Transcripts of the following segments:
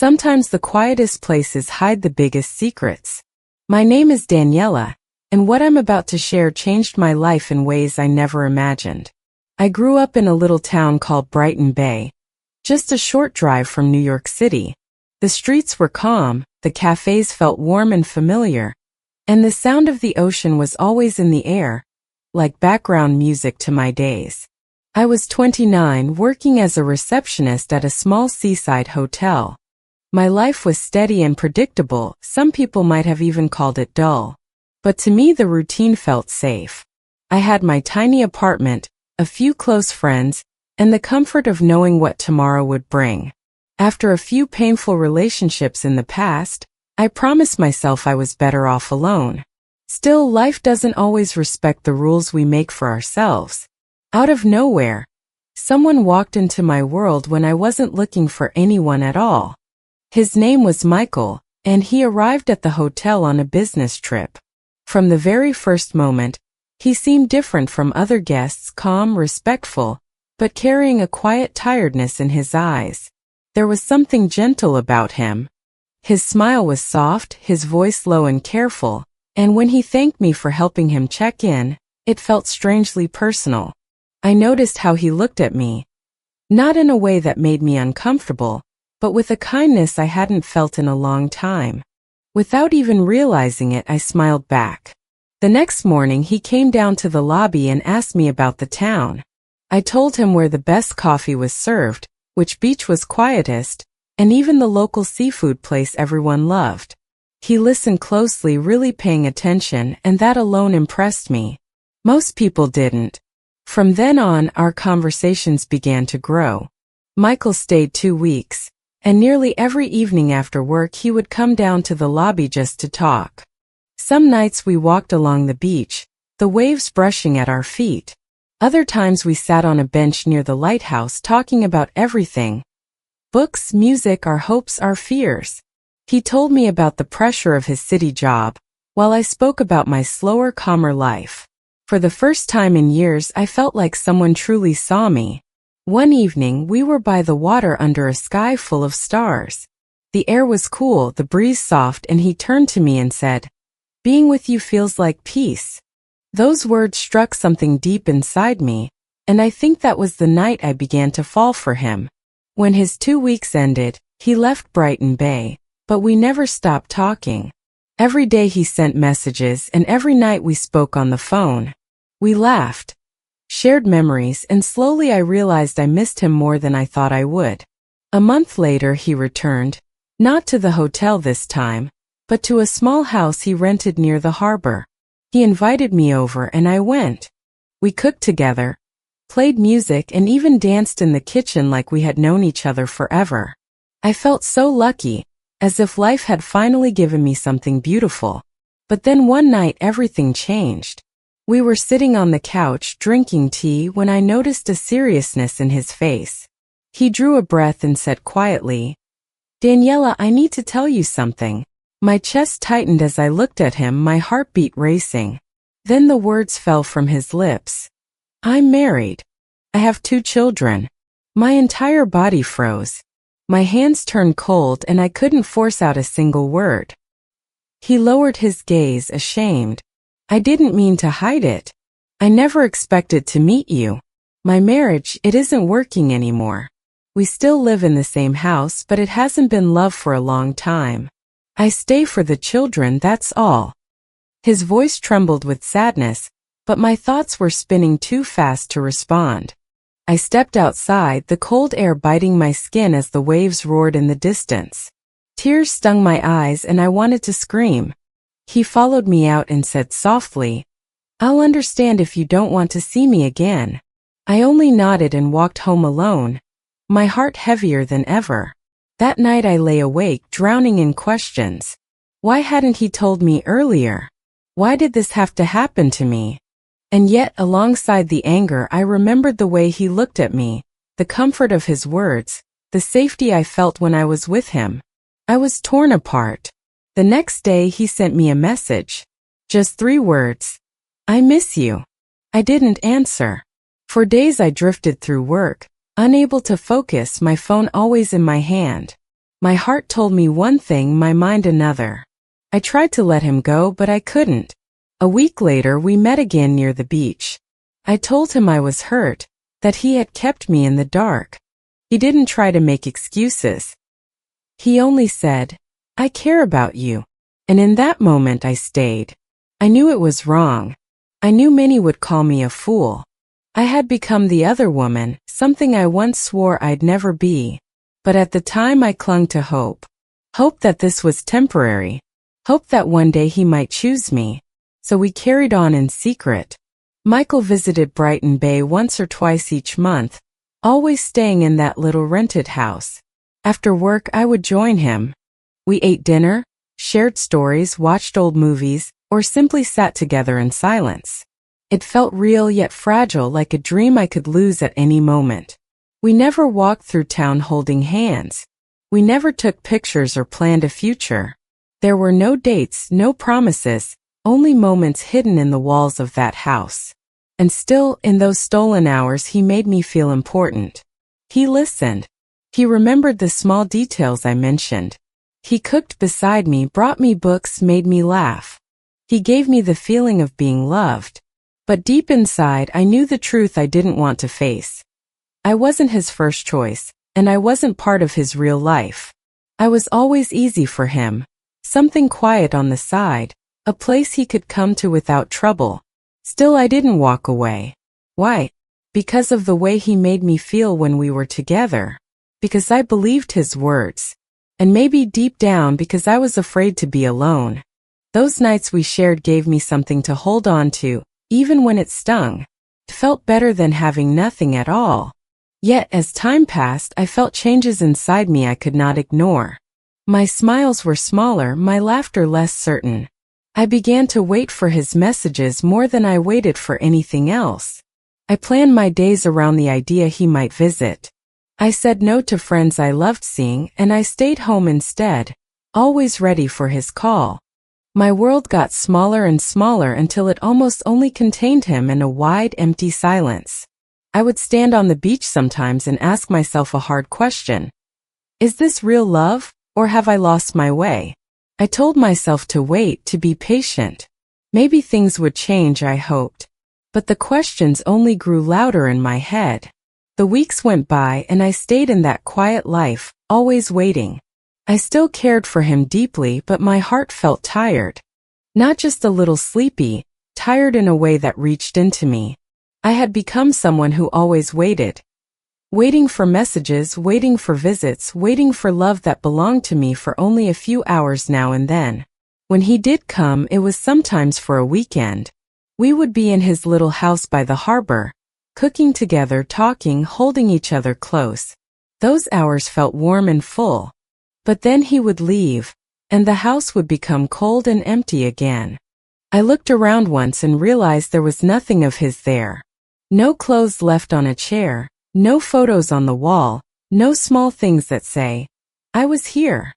Sometimes the quietest places hide the biggest secrets. My name is Daniela, and what I'm about to share changed my life in ways I never imagined. I grew up in a little town called Brighton Bay, just a short drive from New York City. The streets were calm, the cafes felt warm and familiar, and the sound of the ocean was always in the air, like background music to my days. I was 29, working as a receptionist at a small seaside hotel. My life was steady and predictable, some people might have even called it dull. But to me the routine felt safe. I had my tiny apartment, a few close friends, and the comfort of knowing what tomorrow would bring. After a few painful relationships in the past, I promised myself I was better off alone. Still, life doesn't always respect the rules we make for ourselves. Out of nowhere, someone walked into my world when I wasn't looking for anyone at all. His name was Michael, and he arrived at the hotel on a business trip. From the very first moment, he seemed different from other guests, calm, respectful, but carrying a quiet tiredness in his eyes. There was something gentle about him. His smile was soft, his voice low and careful, and when he thanked me for helping him check in, it felt strangely personal. I noticed how he looked at me, not in a way that made me uncomfortable, but with a kindness I hadn't felt in a long time. Without even realizing it, I smiled back. The next morning he came down to the lobby and asked me about the town. I told him where the best coffee was served, which beach was quietest, and even the local seafood place everyone loved. He listened closely, really paying attention, and that alone impressed me. Most people didn't. From then on, our conversations began to grow. Michael stayed 2 weeks, and nearly every evening after work he would come down to the lobby just to talk. Some nights we walked along the beach, the waves brushing at our feet. Other times we sat on a bench near the lighthouse talking about everything: books, music, our hopes, our fears. He told me about the pressure of his city job, while I spoke about my slower, calmer life. For the first time in years, I felt like someone truly saw me. One evening, we were by the water under a sky full of stars. The air was cool, the breeze soft, and he turned to me and said, "Being with you feels like peace." Those words struck something deep inside me, and I think that was the night I began to fall for him. When his 2 weeks ended, he left Brighton Bay, but we never stopped talking. Every day he sent messages, and every night we spoke on the phone. We laughed, shared memories, and slowly I realized I missed him more than I thought I would. A month later he returned, not to the hotel this time, but to a small house he rented near the harbor. He invited me over and I went. We cooked together, played music, and even danced in the kitchen like we had known each other forever. I felt so lucky, as if life had finally given me something beautiful. But then one night everything changed. We were sitting on the couch drinking tea when I noticed a seriousness in his face. He drew a breath and said quietly, "Daniela, I need to tell you something." My chest tightened as I looked at him, my heartbeat racing. Then the words fell from his lips. "I'm married. I have 2 children." My entire body froze. My hands turned cold and I couldn't force out a single word. He lowered his gaze, ashamed. "I didn't mean to hide it. I never expected to meet you. My marriage, it isn't working anymore. We still live in the same house, but it hasn't been love for a long time. I stay for the children, that's all." His voice trembled with sadness, but my thoughts were spinning too fast to respond. I stepped outside, the cold air biting my skin as the waves roared in the distance. Tears stung my eyes and I wanted to scream. He followed me out and said softly, "I'll understand if you don't want to see me again." I only nodded and walked home alone, my heart heavier than ever. That night I lay awake, drowning in questions. Why hadn't he told me earlier? Why did this have to happen to me? And yet, alongside the anger, I remembered the way he looked at me, the comfort of his words, the safety I felt when I was with him. I was torn apart. The next day he sent me a message. Just 3 words. "I miss you." I didn't answer. For days I drifted through work, unable to focus, my phone always in my hand. My heart told me one thing, my mind another. I tried to let him go, but I couldn't. A week later, we met again near the beach. I told him I was hurt, that he had kept me in the dark. He didn't try to make excuses. He only said, "I care about you." And in that moment I stayed. I knew it was wrong. I knew many would call me a fool. I had become the other woman, something I once swore I'd never be. But at the time I clung to hope. Hope that this was temporary. Hope that one day he might choose me. So we carried on in secret. Michael visited Brighton Bay once or twice each month, always staying in that little rented house. After work I would join him. We ate dinner, shared stories, watched old movies, or simply sat together in silence. It felt real yet fragile, like a dream I could lose at any moment. We never walked through town holding hands. We never took pictures or planned a future. There were no dates, no promises, only moments hidden in the walls of that house. And still, in those stolen hours, he made me feel important. He listened. He remembered the small details I mentioned. He cooked beside me, brought me books, made me laugh. He gave me the feeling of being loved. But deep inside, I knew the truth I didn't want to face. I wasn't his first choice, and I wasn't part of his real life. I was always easy for him. Something quiet on the side, a place he could come to without trouble. Still, I didn't walk away. Why? Because of the way he made me feel when we were together. Because I believed his words. And maybe deep down because I was afraid to be alone. Those nights we shared gave me something to hold on to, even when it stung. It felt better than having nothing at all. Yet, as time passed, I felt changes inside me I could not ignore. My smiles were smaller, my laughter less certain. I began to wait for his messages more than I waited for anything else. I planned my days around the idea he might visit. I said no to friends I loved seeing, and I stayed home instead, always ready for his call. My world got smaller and smaller until it almost only contained him and a wide, empty silence. I would stand on the beach sometimes and ask myself a hard question. Is this real love, or have I lost my way? I told myself to wait, to be patient. Maybe things would change, I hoped. But the questions only grew louder in my head. The weeks went by and I stayed in that quiet life, always waiting. I still cared for him deeply, but my heart felt tired. Not just a little sleepy, tired in a way that reached into me. I had become someone who always waited. Waiting for messages, waiting for visits, waiting for love that belonged to me for only a few hours now and then. When he did come, it was sometimes for a weekend. We would be in his little house by the harbor, cooking together, talking, holding each other close. Those hours felt warm and full. But then he would leave, and the house would become cold and empty again. I looked around once and realized there was nothing of his there. No clothes left on a chair, no photos on the wall, no small things that say, "I was here."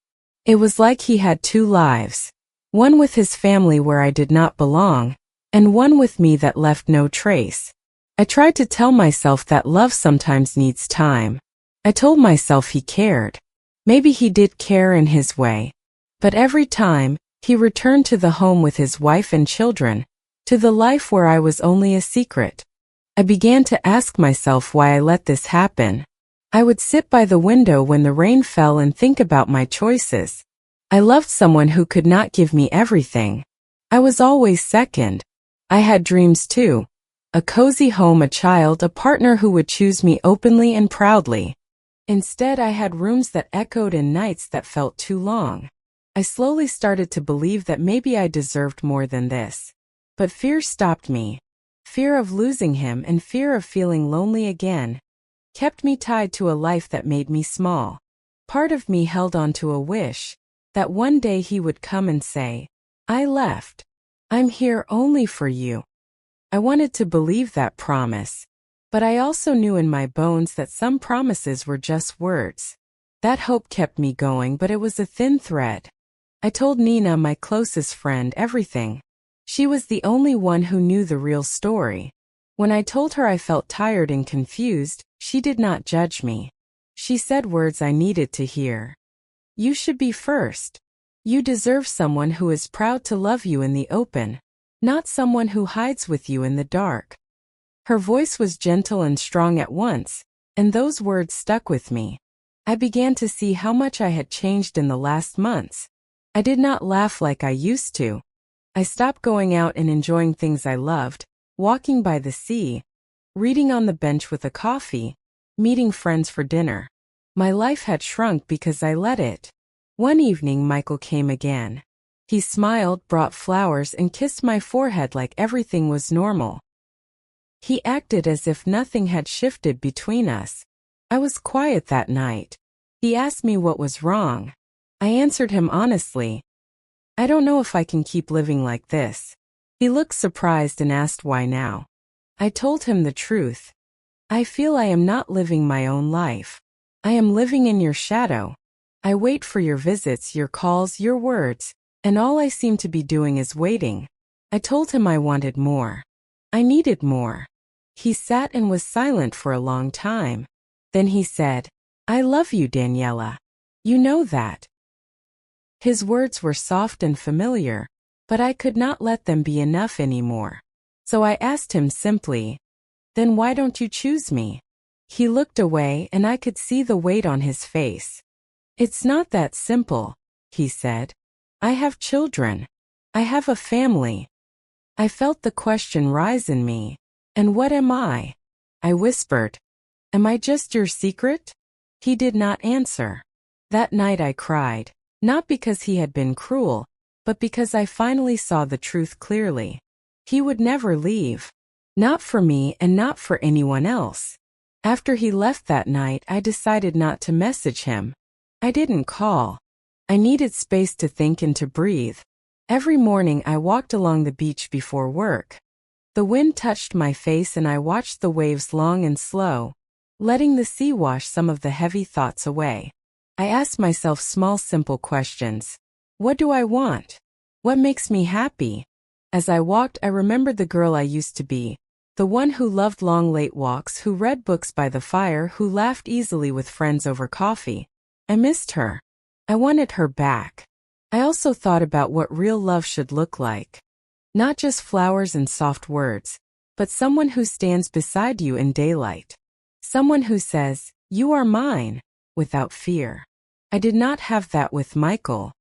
It was like he had two lives. One with his family where I did not belong, and one with me that left no trace. I tried to tell myself that love sometimes needs time. I told myself he cared. Maybe he did care in his way. But every time, he returned to the home with his wife and children, to the life where I was only a secret. I began to ask myself why I let this happen. I would sit by the window when the rain fell and think about my choices. I loved someone who could not give me everything. I was always second. I had dreams too. A cozy home, a child, a partner who would choose me openly and proudly. Instead, I had rooms that echoed and nights that felt too long. I slowly started to believe that maybe I deserved more than this. But fear stopped me. Fear of losing him and fear of feeling lonely again kept me tied to a life that made me small. Part of me held on to a wish that one day he would come and say, "I left. I'm here only for you." I wanted to believe that promise. But I also knew in my bones that some promises were just words. That hope kept me going, but it was a thin thread. I told Nina, my closest friend, everything. She was the only one who knew the real story. When I told her I felt tired and confused, she did not judge me. She said words I needed to hear. You should be first. You deserve someone who is proud to love you in the open, not someone who hides with you in the dark. Her voice was gentle and strong at once, and those words stuck with me. I began to see how much I had changed in the last months. I did not laugh like I used to. I stopped going out and enjoying things I loved, walking by the sea, reading on the bench with a coffee, meeting friends for dinner. My life had shrunk because I let it. One evening Michael came again. He smiled, brought flowers, and kissed my forehead like everything was normal. He acted as if nothing had shifted between us. I was quiet that night. He asked me what was wrong. I answered him honestly. I don't know if I can keep living like this. He looked surprised and asked why now. I told him the truth. I feel I am not living my own life. I am living in your shadow. I wait for your visits, your calls, your words, and all I seem to be doing is waiting. I told him I wanted more. I needed more. He sat and was silent for a long time. Then he said, I love you, Daniela. You know that. His words were soft and familiar, but I could not let them be enough anymore. So I asked him simply, then why don't you choose me? He looked away and I could see the weight on his face. It's not that simple, he said. I have children. I have a family. I felt the question rise in me. And what am I? I whispered. Am I just your secret? He did not answer. That night I cried, not because he had been cruel, but because I finally saw the truth clearly. He would never leave. Not for me and not for anyone else. After he left that night, I decided not to message him. I didn't call. I needed space to think and to breathe. Every morning I walked along the beach before work. The wind touched my face and I watched the waves long and slow, letting the sea wash some of the heavy thoughts away. I asked myself small, simple questions. What do I want? What makes me happy? As I walked, I remembered the girl I used to be, the one who loved long late walks, who read books by the fire, who laughed easily with friends over coffee. I missed her. I wanted her back. I also thought about what real love should look like. Not just flowers and soft words, but someone who stands beside you in daylight. Someone who says, you are mine, without fear. I did not have that with Michael.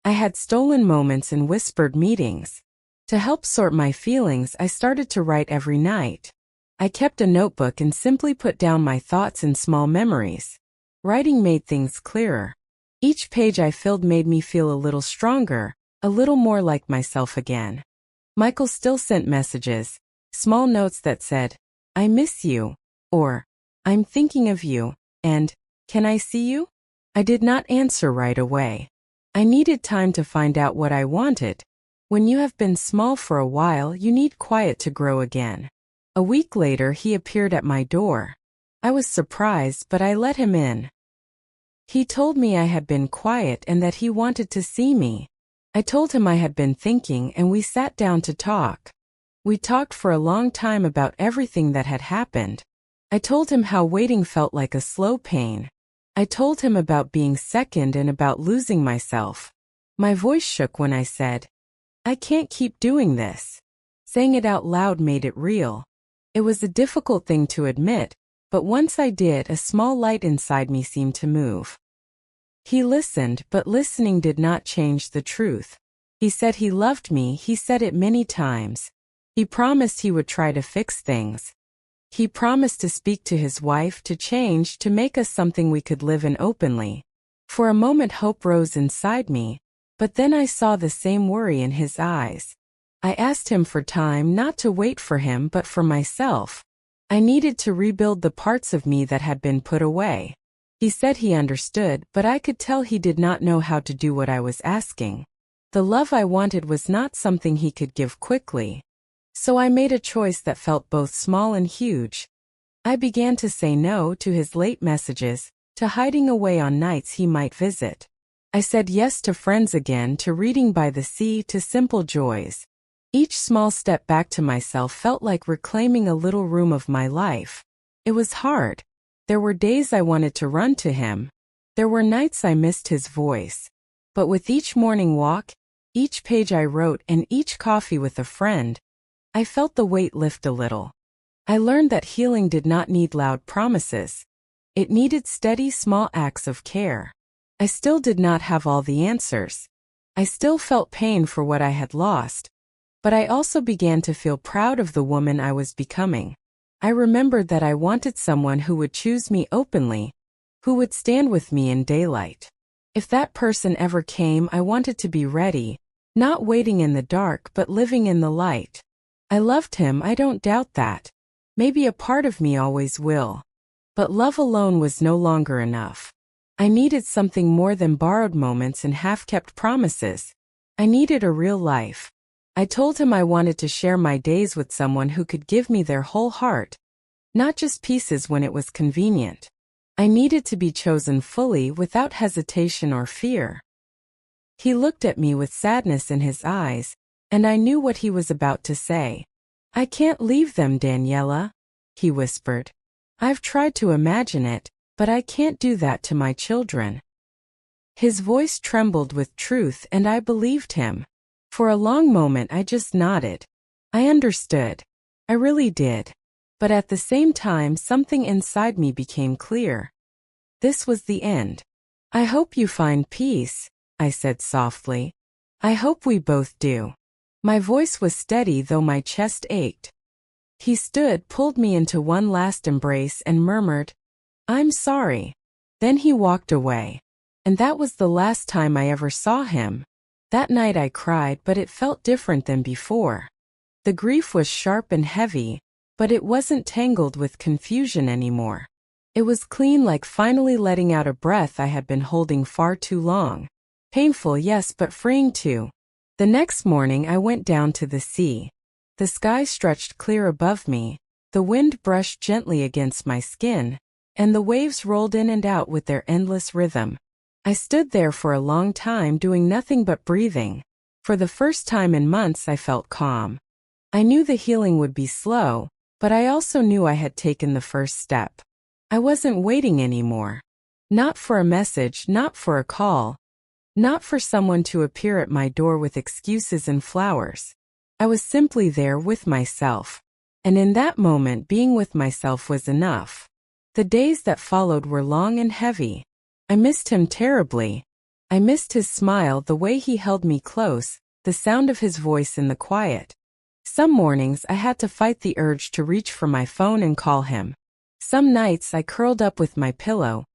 I had stolen moments and whispered meetings. To help sort my feelings, I started to write every night. I kept a notebook and simply put down my thoughts and small memories. Writing made things clearer. Each page I filled made me feel a little stronger, a little more like myself again. Michael still sent messages, small notes that said, I miss you, or, I'm thinking of you, and, can I see you? I did not answer right away. I needed time to find out what I wanted. When you have been small for a while, you need quiet to grow again. A week later, he appeared at my door. I was surprised, but I let him in. He told me I had been quiet and that he wanted to see me. I told him I had been thinking and we sat down to talk. We talked for a long time about everything that had happened. I told him how waiting felt like a slow pain. I told him about being second and about losing myself. My voice shook when I said, I can't keep doing this. Saying it out loud made it real. It was a difficult thing to admit, but once I did, a small light inside me seemed to move. He listened, but listening did not change the truth. He said he loved me, he said it many times. He promised he would try to fix things. He promised to speak to his wife, to change, to make us something we could live in openly. For a moment hope rose inside me, but then I saw the same worry in his eyes. I asked him for time, not to wait for him, but for myself. I needed to rebuild the parts of me that had been put away. He said he understood, but I could tell he did not know how to do what I was asking. The love I wanted was not something he could give quickly. So I made a choice that felt both small and huge. I began to say no to his late messages, to hiding away on nights he might visit. I said yes to friends again, to reading by the sea, to simple joys. Each small step back to myself felt like reclaiming a little room of my life. It was hard. There were days I wanted to run to him. There were nights I missed his voice, but with each morning walk, each page I wrote, and each coffee with a friend, I felt the weight lift a little. I learned that healing did not need loud promises. It needed steady, small acts of care. I still did not have all the answers. I still felt pain for what I had lost, but I also began to feel proud of the woman I was becoming. I remembered that I wanted someone who would choose me openly, who would stand with me in daylight. If that person ever came, I wanted to be ready, not waiting in the dark but living in the light. I loved him, I don't doubt that. Maybe a part of me always will. But love alone was no longer enough. I needed something more than borrowed moments and half-kept promises. I needed a real life. I told him I wanted to share my days with someone who could give me their whole heart, not just pieces when it was convenient. I needed to be chosen fully without hesitation or fear. He looked at me with sadness in his eyes, and I knew what he was about to say. "I can't leave them, Daniela," he whispered. "I've tried to imagine it, but I can't do that to my children." His voice trembled with truth, and I believed him. For a long moment I just nodded. I understood. I really did. But at the same time something inside me became clear. This was the end. "I hope you find peace," I said softly. "I hope we both do." My voice was steady though my chest ached. He stood, pulled me into one last embrace and murmured, "I'm sorry." Then he walked away. And that was the last time I ever saw him. That night I cried, but it felt different than before. The grief was sharp and heavy, but it wasn't tangled with confusion anymore. It was clean, like finally letting out a breath I had been holding far too long. Painful, yes, but freeing too. The next morning I went down to the sea. The sky stretched clear above me, the wind brushed gently against my skin, and the waves rolled in and out with their endless rhythm. I stood there for a long time doing nothing but breathing. For the first time in months I felt calm. I knew the healing would be slow, but I also knew I had taken the first step. I wasn't waiting anymore. Not for a message, not for a call, not for someone to appear at my door with excuses and flowers. I was simply there with myself. And in that moment, being with myself was enough. The days that followed were long and heavy. I missed him terribly. I missed his smile, the way he held me close, the sound of his voice in the quiet. Some mornings I had to fight the urge to reach for my phone and call him. Some nights I curled up with my pillow,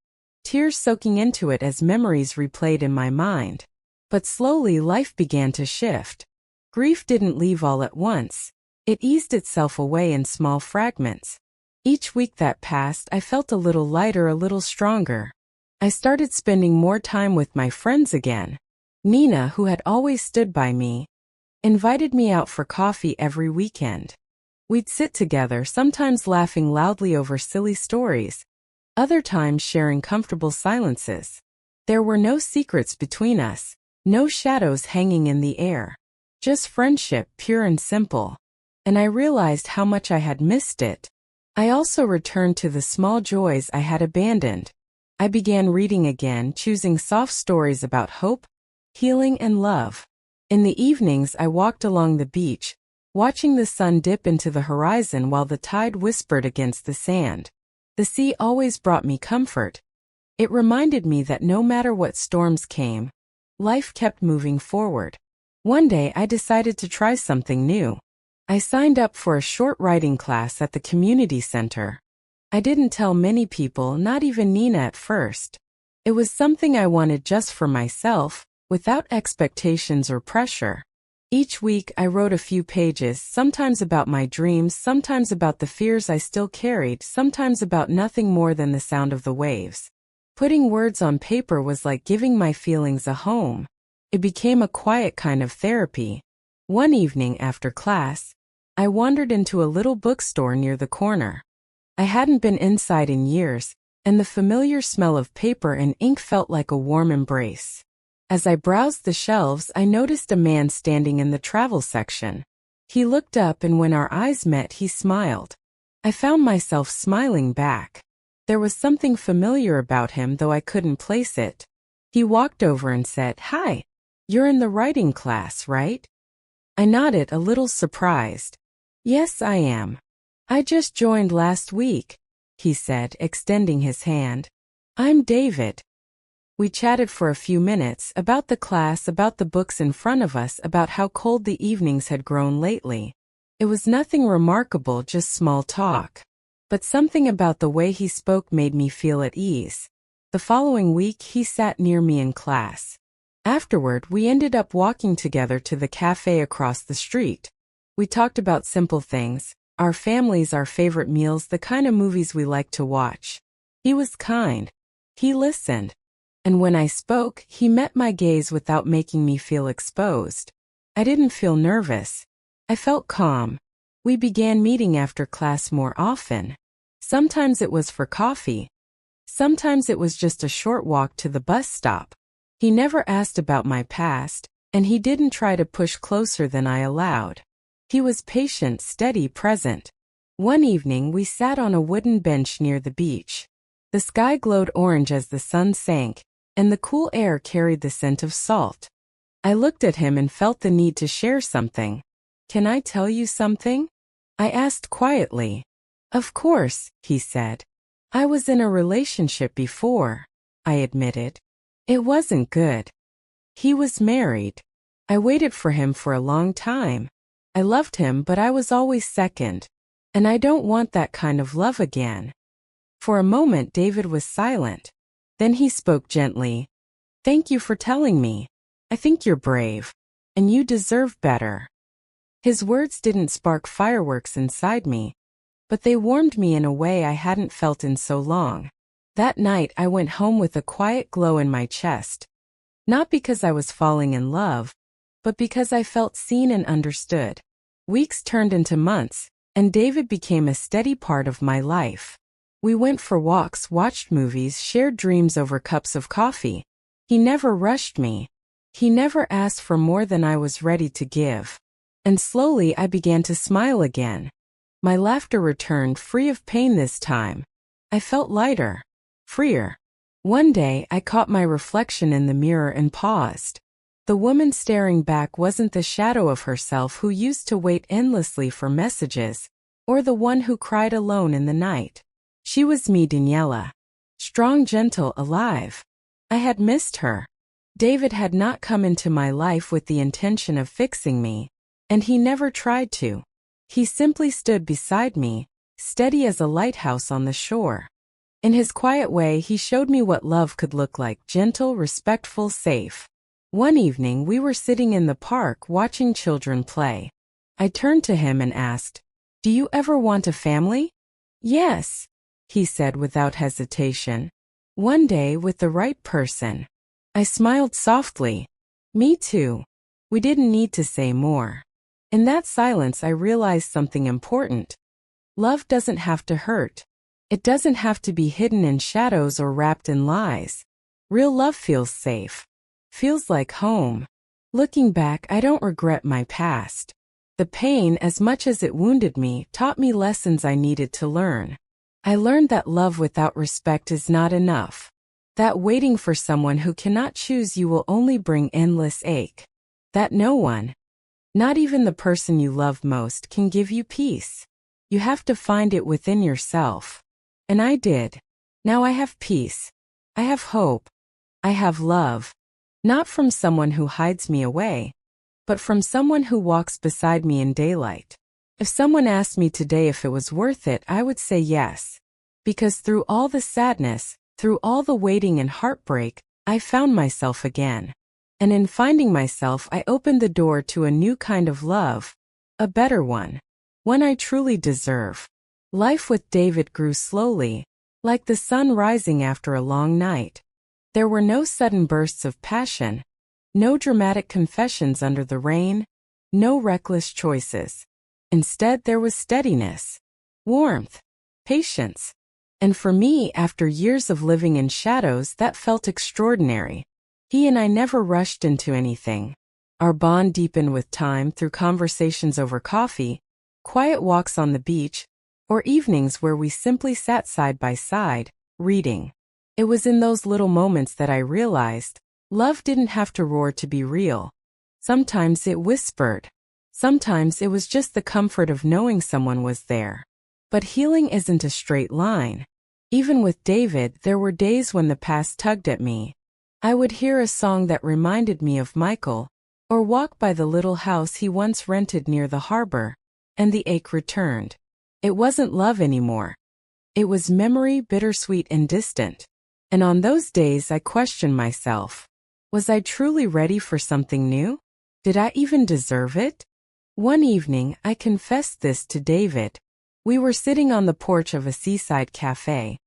tears soaking into it as memories replayed in my mind. But slowly life began to shift. Grief didn't leave all at once. It eased itself away in small fragments. Each week that passed, I felt a little lighter, a little stronger. I started spending more time with my friends again. Nina, who had always stood by me, invited me out for coffee every weekend. We'd sit together, sometimes laughing loudly over silly stories, other times sharing comfortable silences. There were no secrets between us, no shadows hanging in the air. Just friendship, pure and simple. And I realized how much I had missed it. I also returned to the small joys I had abandoned. I began reading again, choosing soft stories about hope, healing, and love. In the evenings I walked along the beach, watching the sun dip into the horizon while the tide whispered against the sand. The sea always brought me comfort. It reminded me that no matter what storms came, life kept moving forward. One day I decided to try something new. I signed up for a short writing class at the community center. I didn't tell many people, not even Nina at first. It was something I wanted just for myself, without expectations or pressure. Each week I wrote a few pages, sometimes about my dreams, sometimes about the fears I still carried, sometimes about nothing more than the sound of the waves. Putting words on paper was like giving my feelings a home. It became a quiet kind of therapy. One evening after class, I wandered into a little bookstore near the corner. I hadn't been inside in years, and the familiar smell of paper and ink felt like a warm embrace. As I browsed the shelves, I noticed a man standing in the travel section. He looked up, and when our eyes met, he smiled. I found myself smiling back. There was something familiar about him, though I couldn't place it. He walked over and said, "Hi, you're in the writing class, right?" I nodded, a little surprised. "Yes, I am. I just joined last week," he said, extending his hand. "I'm David." We chatted for a few minutes about the class, about the books in front of us, about how cold the evenings had grown lately. It was nothing remarkable, just small talk. But something about the way he spoke made me feel at ease. The following week, he sat near me in class. Afterward, we ended up walking together to the cafe across the street. We talked about simple things, our families, our favorite meals, the kind of movies we like to watch. He was kind. He listened. And when I spoke, he met my gaze without making me feel exposed. I didn't feel nervous. I felt calm. We began meeting after class more often. Sometimes it was for coffee. Sometimes it was just a short walk to the bus stop. He never asked about my past, and he didn't try to push closer than I allowed. He was patient, steady, present. One evening we sat on a wooden bench near the beach. The sky glowed orange as the sun sank, and the cool air carried the scent of salt. I looked at him and felt the need to share something. "Can I tell you something?" I asked quietly. "Of course," he said. "I was in a relationship before," I admitted. "It wasn't good." He was married. I waited for him for a long time. I loved him, but I was always second. And I don't want that kind of love again. For a moment David was silent. Then he spoke gently. "Thank you for telling me. I think you're brave. And you deserve better." His words didn't spark fireworks inside me, but they warmed me in a way I hadn't felt in so long. That night I went home with a quiet glow in my chest. Not because I was falling in love, but because I felt seen and understood. Weeks turned into months, and David became a steady part of my life. We went for walks, watched movies, shared dreams over cups of coffee. He never rushed me. He never asked for more than I was ready to give. And slowly I began to smile again. My laughter returned, free of pain this time. I felt lighter, freer. One day I caught my reflection in the mirror and paused. The woman staring back wasn't the shadow of herself who used to wait endlessly for messages, or the one who cried alone in the night. She was me, Daniela. Strong, gentle, alive. I had missed her. David had not come into my life with the intention of fixing me, and he never tried to. He simply stood beside me, steady as a lighthouse on the shore. In his quiet way, he showed me what love could look like, gentle, respectful, safe. One evening, we were sitting in the park watching children play. I turned to him and asked, "Do you ever want a family?" "Yes," he said without hesitation. "One day with the right person." I smiled softly. "Me too." We didn't need to say more. In that silence, I realized something important. Love doesn't have to hurt. It doesn't have to be hidden in shadows or wrapped in lies. Real love feels safe. Feels like home. Looking back, I don't regret my past. The pain, as much as it wounded me, taught me lessons I needed to learn. I learned that love without respect is not enough. That waiting for someone who cannot choose you will only bring endless ache. That no one, not even the person you love most, can give you peace. You have to find it within yourself. And I did. Now I have peace. I have hope. I have love. Not from someone who hides me away, but from someone who walks beside me in daylight. If someone asked me today if it was worth it, I would say yes. Because through all the sadness, through all the waiting and heartbreak, I found myself again. And in finding myself, I opened the door to a new kind of love. A better one. One I truly deserve. Life with David grew slowly, like the sun rising after a long night. There were no sudden bursts of passion, no dramatic confessions under the rain, no reckless choices. Instead, there was steadiness, warmth, patience. And for me, after years of living in shadows, that felt extraordinary. He and I never rushed into anything. Our bond deepened with time through conversations over coffee, quiet walks on the beach, or evenings where we simply sat side by side, reading. It was in those little moments that I realized love didn't have to roar to be real. Sometimes it whispered. Sometimes it was just the comfort of knowing someone was there. But healing isn't a straight line. Even with David, there were days when the past tugged at me. I would hear a song that reminded me of Michael, or walk by the little house he once rented near the harbor, and the ache returned. It wasn't love anymore. It was memory, bittersweet and distant. And on those days I questioned myself. Was I truly ready for something new? Did I even deserve it? One evening, I confessed this to David. We were sitting on the porch of a seaside cafe,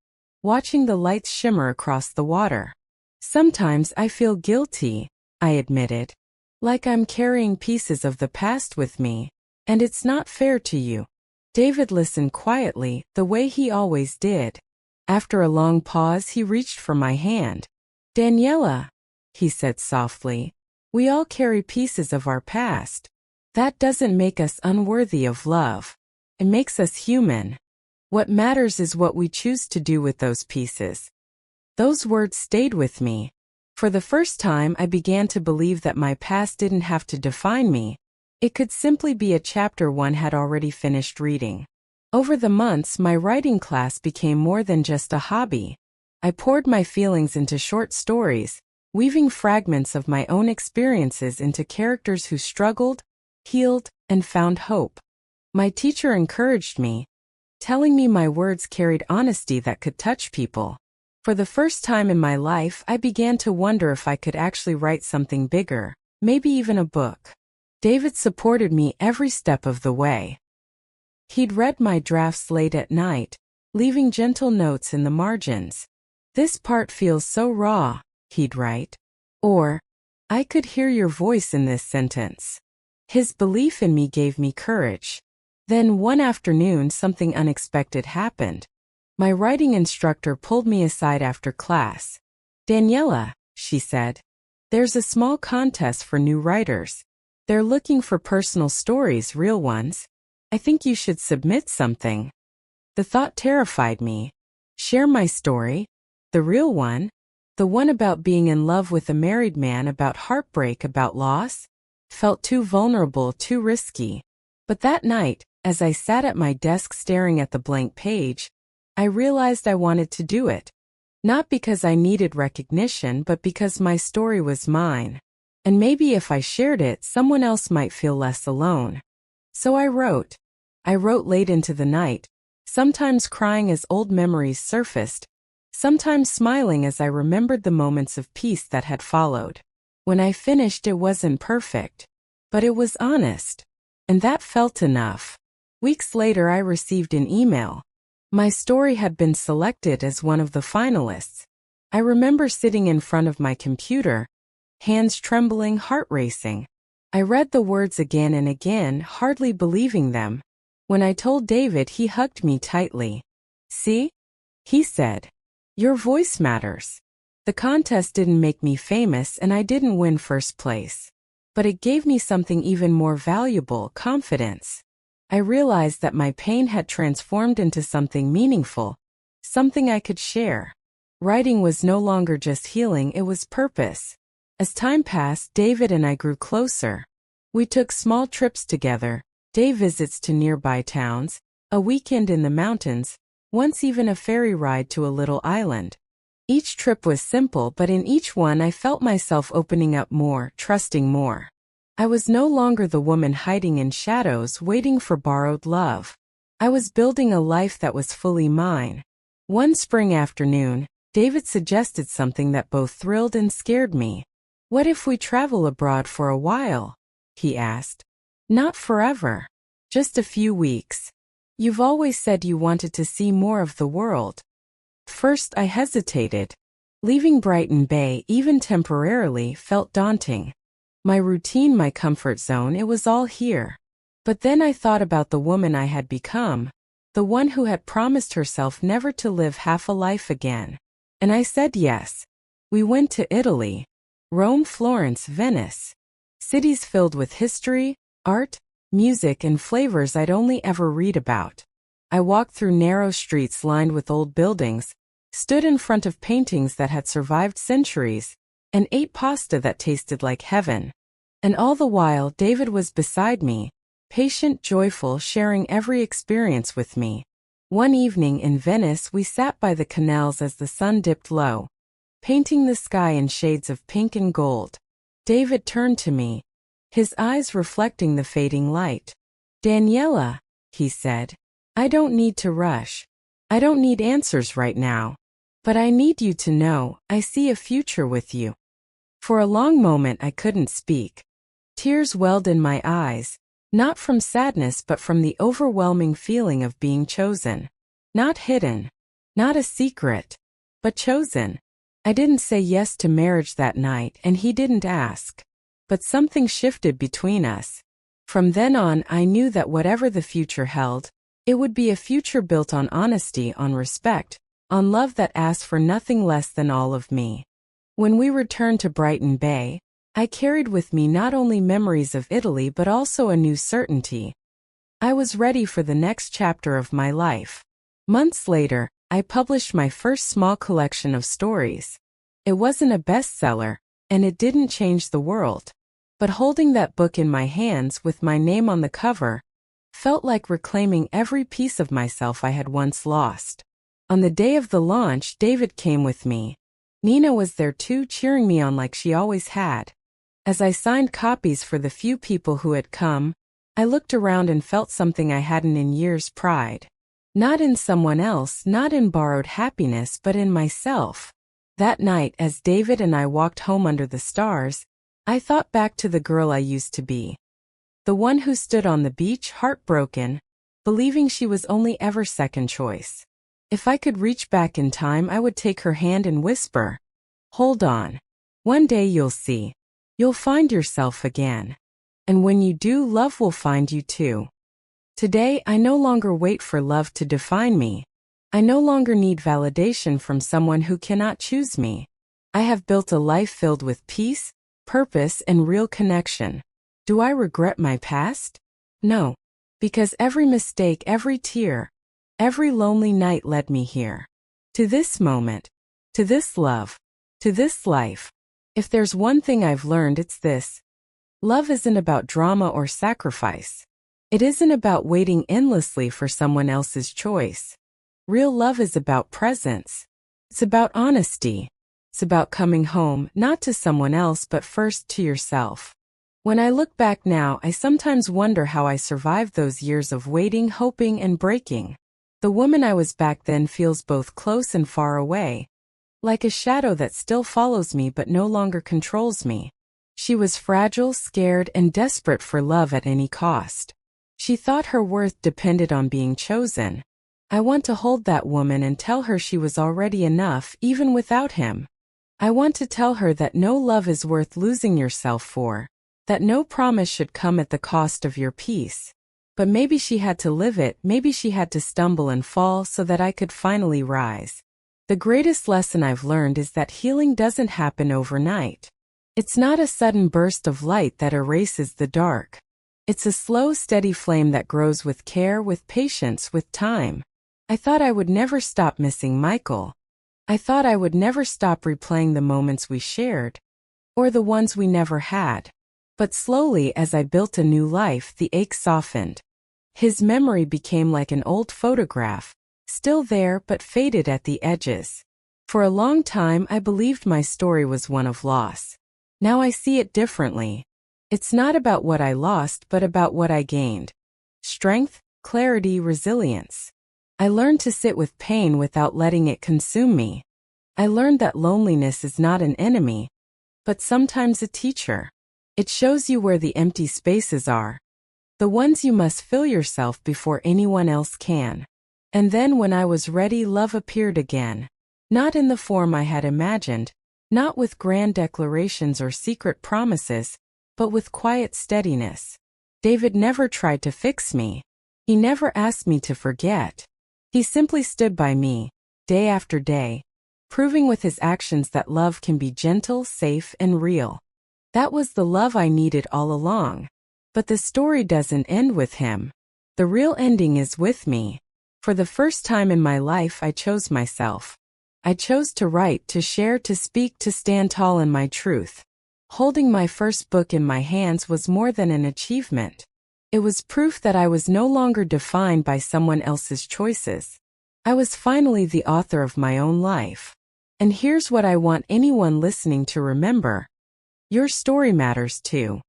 watching the lights shimmer across the water. Sometimes I feel guilty, I admitted. Like I'm carrying pieces of the past with me, and it's not fair to you. David listened quietly, the way he always did. After a long pause, he reached for my hand. Daniela, he said softly, we all carry pieces of our past. That doesn't make us unworthy of love. It makes us human. What matters is what we choose to do with those pieces. Those words stayed with me. For the first time, I began to believe that my past didn't have to define me. It could simply be a chapter one had already finished reading. Over the months, my writing class became more than just a hobby. I poured my feelings into short stories, weaving fragments of my own experiences into characters who struggled, healed, and found hope. My teacher encouraged me, telling me my words carried honesty that could touch people. For the first time in my life, I began to wonder if I could actually write something bigger, maybe even a book. David supported me every step of the way. He'd read my drafts late at night, leaving gentle notes in the margins. This part feels so raw, he'd write. Or, I could hear your voice in this sentence. His belief in me gave me courage. Then one afternoon, something unexpected happened. My writing instructor pulled me aside after class. Daniela, she said, there's a small contest for new writers. They're looking for personal stories, real ones. I think you should submit something. The thought terrified me. Share my story? The real one? The one about being in love with a married man, about heartbreak, about loss? Felt too vulnerable, too risky. But that night, as I sat at my desk staring at the blank page, I realized I wanted to do it. Not because I needed recognition, but because my story was mine. And maybe if I shared it, someone else might feel less alone. So I wrote. I wrote late into the night, sometimes crying as old memories surfaced, sometimes smiling as I remembered the moments of peace that had followed. When I finished, it wasn't perfect, but it was honest. And that felt enough. Weeks later, I received an email. My story had been selected as one of the finalists. I remember sitting in front of my computer, hands trembling, heart racing. I read the words again and again, hardly believing them. When I told David, he hugged me tightly. See? He said. Your voice matters. The contest didn't make me famous and I didn't win first place. But it gave me something even more valuable, confidence. I realized that my pain had transformed into something meaningful, something I could share. Writing was no longer just healing, it was purpose. As time passed, David and I grew closer. We took small trips together, day visits to nearby towns, a weekend in the mountains, once even a ferry ride to a little island. Each trip was simple, but in each one I felt myself opening up more, trusting more. I was no longer the woman hiding in shadows, waiting for borrowed love. I was building a life that was fully mine. One spring afternoon, David suggested something that both thrilled and scared me. What if we travel abroad for a while? He asked. Not forever. Just a few weeks. You've always said you wanted to see more of the world. First, I hesitated. Leaving Brighton Bay, even temporarily, felt daunting. My routine, my comfort zone, it was all here. But then I thought about the woman I had become, the one who had promised herself never to live half a life again. And I said yes. We went to Italy. Rome, Florence, Venice. Cities filled with history, art, music, and flavors I'd only ever read about. I walked through narrow streets lined with old buildings, stood in front of paintings that had survived centuries, and ate pasta that tasted like heaven. And all the while David was beside me, patient, joyful, sharing every experience with me. One evening in Venice we sat by the canals as the sun dipped low, painting the sky in shades of pink and gold. David turned to me, his eyes reflecting the fading light. "Daniela," he said, "I don't need to rush. I don't need answers right now. But I need you to know, I see a future with you." For a long moment I couldn't speak. Tears welled in my eyes, not from sadness but from the overwhelming feeling of being chosen. Not hidden, not a secret, but chosen. I didn't say yes to marriage that night and he didn't ask. But something shifted between us. From then on I knew that whatever the future held, it would be a future built on honesty, on respect, on love that asked for nothing less than all of me. When we returned to Brighton Bay, I carried with me not only memories of Italy but also a new certainty. I was ready for the next chapter of my life. Months later, I published my first small collection of stories. It wasn't a bestseller, and it didn't change the world. But holding that book in my hands with my name on the cover felt like reclaiming every piece of myself I had once lost. On the day of the launch, David came with me. Nina was there too, cheering me on like she always had. As I signed copies for the few people who had come, I looked around and felt something I hadn't in years: pride. Not in someone else, not in borrowed happiness, but in myself. That night, as David and I walked home under the stars, I thought back to the girl I used to be. The one who stood on the beach, heartbroken, believing she was only ever second choice. If I could reach back in time, I would take her hand and whisper, "Hold on. One day you'll see. You'll find yourself again. And when you do, love will find you too." Today, I no longer wait for love to define me. I no longer need validation from someone who cannot choose me. I have built a life filled with peace, purpose, and real connection. Do I regret my past? No. Because every mistake, every tear, every lonely night led me here. To this moment. To this love. To this life. If there's one thing I've learned, it's this. Love isn't about drama or sacrifice. It isn't about waiting endlessly for someone else's choice. Real love is about presence. It's about honesty. It's about coming home, not to someone else but first to yourself. When I look back now, I sometimes wonder how I survived those years of waiting, hoping, and breaking. The woman I was back then feels both close and far away, like a shadow that still follows me but no longer controls me. She was fragile, scared, and desperate for love at any cost. She thought her worth depended on being chosen. I want to hold that woman and tell her she was already enough, even without him. I want to tell her that no love is worth losing yourself for, that no promise should come at the cost of your peace. But maybe she had to live it, maybe she had to stumble and fall so that I could finally rise. The greatest lesson I've learned is that healing doesn't happen overnight. It's not a sudden burst of light that erases the dark. It's a slow, steady flame that grows with care, with patience, with time. I thought I would never stop missing Michael. I thought I would never stop replaying the moments we shared, or the ones we never had. But slowly, as I built a new life, the ache softened. His memory became like an old photograph, still there but faded at the edges. For a long time I believed my story was one of loss. Now I see it differently. It's not about what I lost but about what I gained. Strength, clarity, resilience. I learned to sit with pain without letting it consume me. I learned that loneliness is not an enemy, but sometimes a teacher. It shows you where the empty spaces are, the ones you must fill yourself before anyone else can. And then when I was ready, love appeared again. Not in the form I had imagined, not with grand declarations or secret promises, but with quiet steadiness. David never tried to fix me. He never asked me to forget. He simply stood by me, day after day, proving with his actions that love can be gentle, safe, and real. That was the love I needed all along. But the story doesn't end with him. The real ending is with me. For the first time in my life, I chose myself. I chose to write, to share, to speak, to stand tall in my truth. Holding my first book in my hands was more than an achievement. It was proof that I was no longer defined by someone else's choices. I was finally the author of my own life. And here's what I want anyone listening to remember. Your story matters too.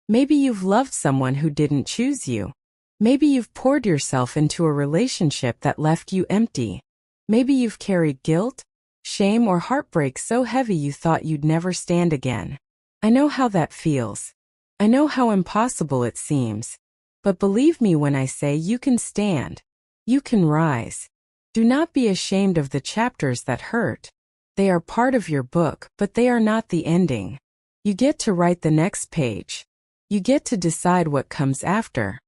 Maybe you've loved someone who didn't choose you. Maybe you've poured yourself into a relationship that left you empty. Maybe you've carried guilt, shame, or heartbreak so heavy you thought you'd never stand again. I know how that feels. I know how impossible it seems. But believe me when I say you can stand. You can rise. Do not be ashamed of the chapters that hurt. They are part of your book, but they are not the ending. You get to write the next page. You get to decide what comes after.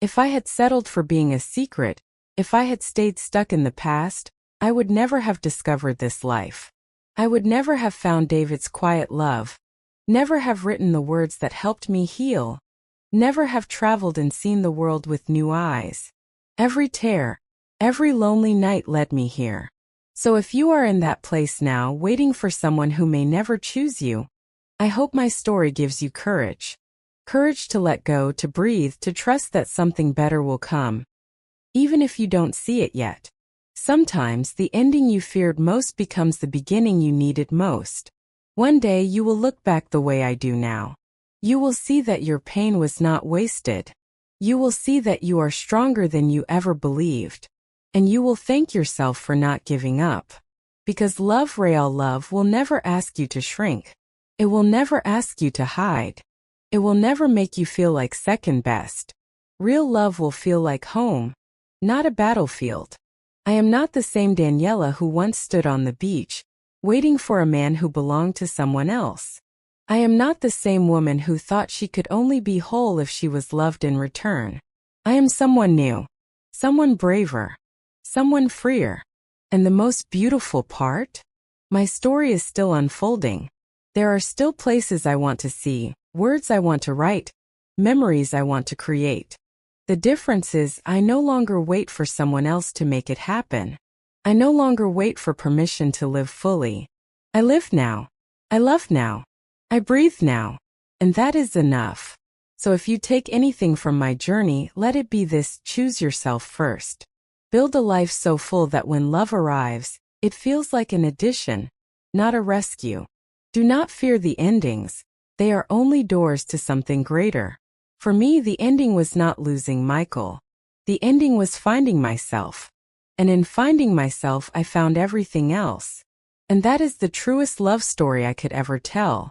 If I had settled for being a secret, if I had stayed stuck in the past, I would never have discovered this life. I would never have found David's quiet love. Never have written the words that helped me heal. Never have traveled and seen the world with new eyes. Every tear, every lonely night led me here. So if you are in that place now, waiting for someone who may never choose you, I hope my story gives you courage. Courage to let go, to breathe, to trust that something better will come. Even if you don't see it yet. Sometimes the ending you feared most becomes the beginning you needed most. One day you will look back the way I do now. You will see that your pain was not wasted. You will see that you are stronger than you ever believed. And you will thank yourself for not giving up. Because love, real love, will never ask you to shrink. It will never ask you to hide. It will never make you feel like second best. Real love will feel like home, not a battlefield. I am not the same Daniela who once stood on the beach, waiting for a man who belonged to someone else. I am not the same woman who thought she could only be whole if she was loved in return. I am someone new, someone braver, someone freer. And the most beautiful part? My story is still unfolding. There are still places I want to see, words I want to write, memories I want to create. The difference is I no longer wait for someone else to make it happen. I no longer wait for permission to live fully. I live now. I love now. I breathe now. And that is enough. So if you take anything from my journey, let it be this: choose yourself first. Build a life so full that when love arrives, it feels like an addition, not a rescue. Do not fear the endings. They are only doors to something greater. For me, the ending was not losing Michael. The ending was finding myself. And in finding myself, I found everything else. And that is the truest love story I could ever tell.